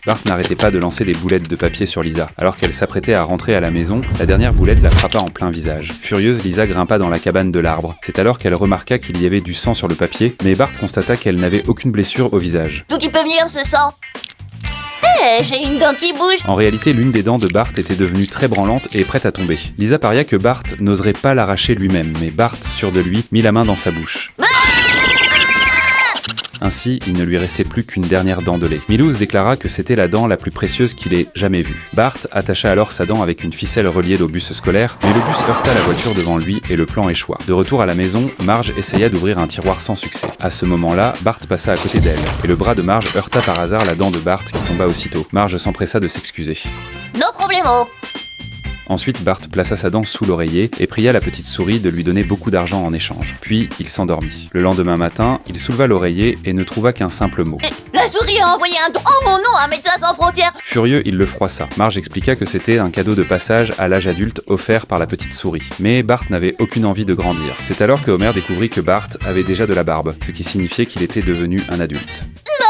Bart n'arrêtait pas de lancer des boulettes de papier sur Lisa. Alors qu'elle s'apprêtait à rentrer à la maison, la dernière boulette la frappa en plein visage. Furieuse, Lisa grimpa dans la cabane de l'arbre. C'est alors qu'elle remarqua qu'il y avait du sang sur le papier, mais Bart constata qu'elle n'avait aucune blessure au visage. D'où qui peut venir ce sang? J'ai une dent qui bouge. En réalité, l'une des dents de Bart était devenue très branlante et prête à tomber. Lisa paria que Bart n'oserait pas l'arracher lui-même, mais Bart, sûr de lui, mit la main dans sa bouche. Ainsi, il ne lui restait plus qu'une dernière dent de lait. Milouz déclara que c'était la dent la plus précieuse qu'il ait jamais vue. Bart attacha alors sa dent avec une ficelle reliée au bus scolaire, mais le bus heurta la voiture devant lui et le plan échoua. De retour à la maison, Marge essaya d'ouvrir un tiroir sans succès. À ce moment-là, Bart passa à côté d'elle, et le bras de Marge heurta par hasard la dent de Bart qui tomba aussitôt. Marge s'empressa de s'excuser. No problemo. Ensuite, Bart plaça sa dent sous l'oreiller et pria la petite souris de lui donner beaucoup d'argent en échange. Puis, il s'endormit. Le lendemain matin, il souleva l'oreiller et ne trouva qu'un simple mot. La souris a envoyé un don en mon nom à Médecins sans frontières. Furieux, il le froissa. Marge expliqua que c'était un cadeau de passage à l'âge adulte offert par la petite souris. Mais Bart n'avait aucune envie de grandir. C'est alors que Homer découvrit que Bart avait déjà de la barbe, ce qui signifiait qu'il était devenu un adulte. Non.